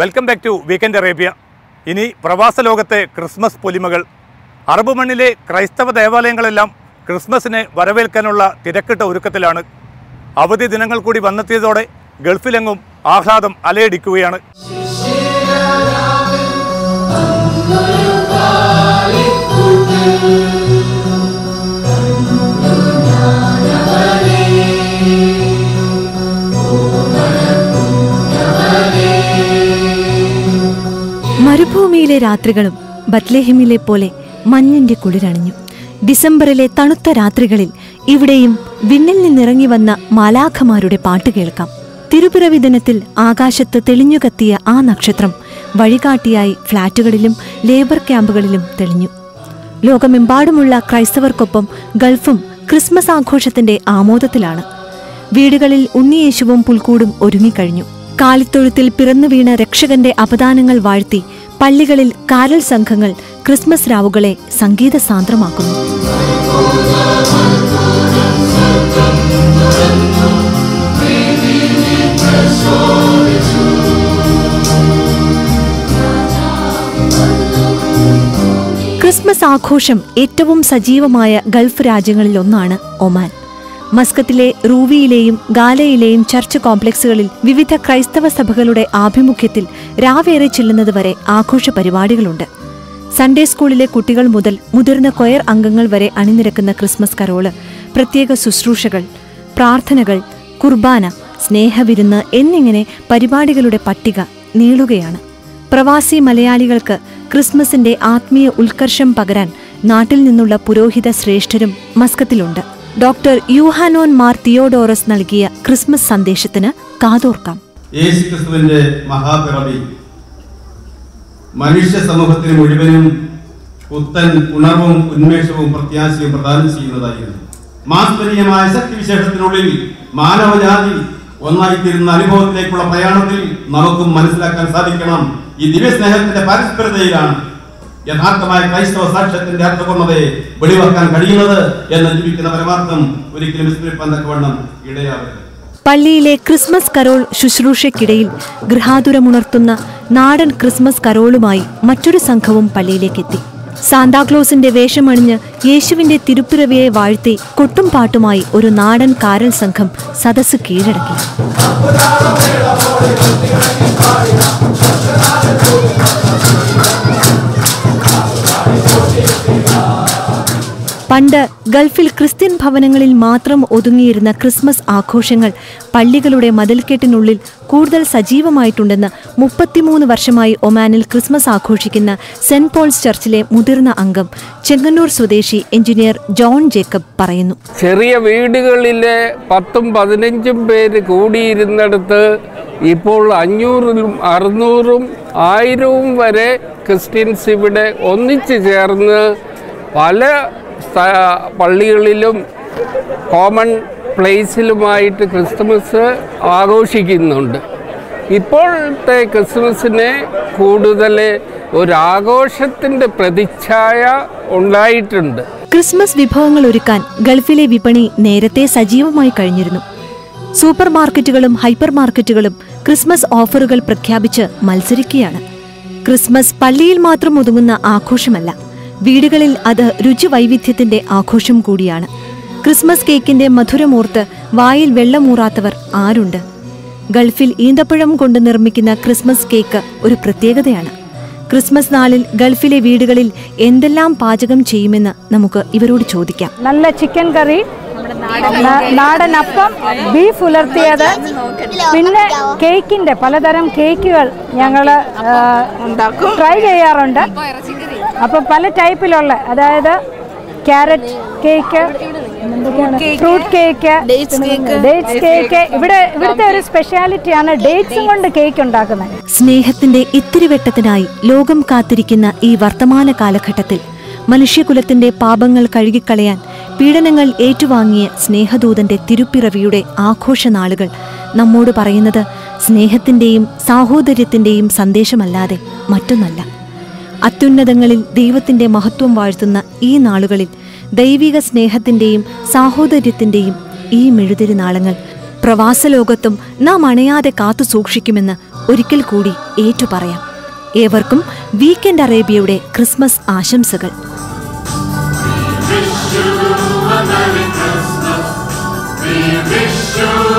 Welcome back to weekend Arabia. ഇനി പ്രവാസ ലോകത്തെ ക്രിസ്മസ് പൊലിമകൾ. അറബ് മണ്ണിലെ ക്രൈസ്തവ ദേവാലയങ്ങളെല്ലാം ക്രിസ്മസിനെ വരവേൽക്കാനുള്ള തിരക്കിട്ട ഒരുക്കത്തിലാണ്. അവധി ദിനങ്ങൾ കൂടി വന്നെത്തിയതോടെ ഗൾഫിലെങ്ങും ആഹ്ലാദം അലയടിക്കുകയാണ്. മരുഭൂമിയിലെ രാത്രികളും ബത്ലഹേമിലെ പോലെ മഞ്ഞിന്റെ കുളിരണിഞ്ഞു. ഡിസംബറിലെ തണുത്ത രാത്രികളിൽ ഇവിടെയും വിണ്ണിൽ നിന്നിറങ്ങി വന്ന മാലാഖമാരുടെ പാട്ട് കേൾക്കാം. തിരുപ്പിറവി ദിനത്തിൽ ആകാശത്ത് തെളിഞ്ഞുകത്തിയ ആ നക്ഷത്രം വഴികാട്ടിയായി ഫ്ളാറ്റുകളിലും ലേബർ ക്യാമ്പുകളിലും തെളിഞ്ഞു. ലോകമെമ്പാടുമുള്ള ക്രൈസ്തവർക്കൊപ്പം ഗൾഫും ക്രിസ്മസ് ആഘോഷത്തിന്റെ ആമോദത്തിലാണ്. വീടുകളിൽ ഉണ്ണിയേശുവും പുൽക്കൂടും ഒരുങ്ങിക്കഴിഞ്ഞു. കാലിത്തൊഴുത്തിൽ പിറന്നു വീണ രക്ഷകന്റെ അപദാനങ്ങൾ വാഴ്ത്തി പള്ളികളിൽ കാരൽ സംഘങ്ങൾ ക്രിസ്മസ് രാവുകളെ സംഗീത സാന്ദ്രമാക്കുന്നു. ക്രിസ്മസ് ആഘോഷം ഏറ്റവും സജീവമായ ഗൾഫ് രാജ്യങ്ങളിലൊന്നാണ് ഒമാൻ. മസ്കത്തിലെ റൂവിയിലെയും ഗാലയിലെയും ചർച്ച് കോംപ്ലക്സുകളിൽ വിവിധ ക്രൈസ്തവ സഭകളുടെ ആഭിമുഖ്യത്തിൽ രാവേറെ ചെല്ലുന്നതുവരെ ആഘോഷ പരിപാടികളുണ്ട്. സൺഡേ സ്കൂളിലെ കുട്ടികൾ മുതൽ മുതിർന്ന കൊയർ അംഗങ്ങൾ വരെ അണിനിരക്കുന്ന ക്രിസ്മസ് കരോള്, പ്രത്യേക ശുശ്രൂഷകൾ, പ്രാർത്ഥനകൾ, കുർബാന, സ്നേഹവിരുന്ന് എന്നിങ്ങനെ പരിപാടികളുടെ പട്ടിക നീളുകയാണ്. പ്രവാസി മലയാളികൾക്ക് ക്രിസ്മസിന്റെ ആത്മീയ ഉത്കർഷം പകരാൻ നാട്ടിൽ നിന്നുള്ള പുരോഹിത ശ്രേഷ്ഠരും മസ്കത്തിലുണ്ട്. ഡോക്ടർ യൂഹാനോൻ മാർ തിയോഡോറസ് നൽകിയ ക്രിസ്മസ് സന്ദേശത്തിന് കാതോർക്കാം. യേശുക്രിസ്തുവിന്റെ മഹാപിറവി മനുഷ്യ സമൂഹത്തിന് മുഴുവനും പുത്തൻ ഉണർവും ഉന്മേഷവും പ്രത്യാശയും പ്രദാനം ചെയ്യുന്നതായിരുന്നു. മാസ്മരീയമായ ശക്തിവിശേഷത്തിനുള്ളിൽ മാനവജാതി ഒന്നായിത്തീരുന്ന അനുഭവത്തിലേക്കുള്ള പ്രയാണത്തിൽ നമുക്കും മനസ്സിലാക്കാൻ സാധിക്കണം. ഈ ദിവ്യസ്നേഹത്തിന്റെ പരസ്പരതയിലാണ് യഥാർത്ഥമായ ക്രൈസ്തവ സാക്ഷ്യത്തിന്റെ അർത്ഥപൂർണ്ണതയെ വെളിവാക്കാൻ കഴിയുന്നത് എന്ന് ജീവിക്കുന്ന പരമാർത്ഥം ഒരിക്കലും വിസ്മരിപ്പാൻ തക്കവണ്ണം ഇടയാവരുത്. പള്ളിയിലെ ക്രിസ്മസ് കരോൾ ശുശ്രൂഷയ്ക്കിടയിൽ ഗൃഹാതുരമുണർത്തുന്ന നാടൻ ക്രിസ്മസ് കരോളുമായി മറ്റൊരു സംഘവും പള്ളിയിലേക്കെത്തി. സാന്താക്ലോസിന്റെ വേഷമണിഞ്ഞ് യേശുവിന്റെ തിരുപ്പിറവിയെ വാഴ്ത്തി കൊട്ടും പാട്ടുമായി ഒരു നാടൻ കാരൽ സംഘം സദസ്സ് കീഴടക്കി. പണ്ട് ഗൾഫിൽ ക്രിസ്ത്യൻ ഭവനങ്ങളിൽ മാത്രം ഒതുങ്ങിയിരുന്ന ക്രിസ്മസ് ആഘോഷങ്ങൾ പള്ളികളുടെ മതിൽക്കെട്ടിനുള്ളിൽ കൂടുതൽ സജീവമായിട്ടുണ്ടെന്ന് 33 വർഷമായി ഒമാനിൽ ക്രിസ്മസ് ആഘോഷിക്കുന്ന സെന്റ് പോൾസ് ചർച്ചിലെ മുതിർന്ന അംഗം ചെങ്ങന്നൂർ സ്വദേശി എഞ്ചിനീയർ ജോൺ ജേക്കബ് പറയുന്നു. ചെറിയ വീടുകളിലെ 10-15 പേര് കൂടിയിരുന്നിടത്ത് ഇപ്പോൾ 500-ഉം 600-ഉം 1000-ഉം വരെ ക്രിസ്ത്യൻസ് ഇവിടെ ഒന്നിച്ചു ചേർന്ന് പല പള്ളികളിലും കോമൺ പ്ലേസിലുമായിട്ട് ക്രിസ്മസ് ആഘോഷിക്കുന്നുണ്ട്. ഇപ്പോഴത്തെ ക്രിസ്മസിന് കൂടുതൽ ഒരാഘോഷത്തിൻ്റെ പ്രതിച്ഛായ ഉണ്ടായിട്ടുണ്ട്. ക്രിസ്മസ് വിഭവങ്ങൾ ഒരുക്കാൻ ഗൾഫിലെ വിപണി നേരത്തെ സജീവമായി കഴിഞ്ഞിരുന്നു. സൂപ്പർ മാർക്കറ്റുകളും ഹൈപ്പർ മാർക്കറ്റുകളും ക്രിസ്മസ് ഓഫറുകൾ പ്രഖ്യാപിച്ച് മത്സരിക്കുകയാണ്. ക്രിസ്മസ് പള്ളിയിൽ മാത്രം ഒതുങ്ങുന്ന ആഘോഷമല്ല, വീടുകളിൽ അത് രുചിവൈവിധ്യത്തിന്റെ ആഘോഷം കൂടിയാണ്. ക്രിസ്മസ് കേക്കിന്റെ മധുരമോർത്ത് വായിൽ വെള്ളമൂറാത്തവർ ആരുണ്ട്? ഗൾഫിൽ ഈന്തപ്പഴം കൊണ്ട് നിർമ്മിക്കുന്ന ക്രിസ്മസ് കേക്ക് ഒരു പ്രത്യേകതയാണ്. ക്രിസ്മസ് നാളിൽ ഗൾഫിലെ വീടുകളിൽ എന്തെല്ലാം പാചകം ചെയ്യുമെന്ന് നമുക്ക് ഇവരോട് ചോദിക്കാം. നല്ല ചിക്കൻ കറി, നാടൻ അപ്പം, ബീഫ് ഉലർത്തിയത്, പിന്നെ കേക്കിന്റെ പലതരം കേക്കുകൾ ഞങ്ങൾ ട്രൈ ചെയ്യാറുണ്ട്. അപ്പൊ പല ടൈപ്പിലുള്ള, അതായത് carrot cake, fruit cake, dates cake. ഇവിടുത്തെ ഒരു സ്പെഷ്യാലിറ്റിയാണ് ഡേറ്റ്സും കൊണ്ട് കേക്ക് ഉണ്ടാക്കുന്നത്. സ്നേഹത്തിന്റെ ഇത്തിരിവെട്ടത്തിനായി ലോകം കാത്തിരിക്കുന്ന ഈ വർത്തമാന കാലഘട്ടത്തിൽ മനുഷ്യകുലത്തിന്റെ പാപങ്ങൾ കഴുകിക്കളയാൻ പീഡനങ്ങൾ ഏറ്റുവാങ്ങിയ സ്നേഹദൂതന്റെ തിരുപ്പിറവിയുടെ ആഘോഷനാളുകൾ നമ്മോട് പറയുന്നത് സ്നേഹത്തിന്റെയും സാഹോദര്യത്തിന്റെയും സന്ദേശമല്ലാതെ മറ്റൊന്നല്ല. അത്യുന്നതങ്ങളിൽ ദൈവത്തിന്റെ മഹത്വം വാഴ്ത്തുന്ന ഈ നാളുകളിൽ ദൈവിക സ്നേഹത്തിന്റെയും സാഹോദര്യത്തിന്റെയും ഈ മെഴുതിരി നാളങ്ങൾ പ്രവാസലോകത്തും നാം അണയാതെ കാത്തു സൂക്ഷിക്കുമെന്ന് ഒരിക്കൽ കൂടി ഏറ്റുപറയാം. ഏവർക്കും വീക്കെൻഡ് അറേബ്യയുടെ ക്രിസ്മസ് ആശംസകൾ. We wish you a Merry Christmas. We wish you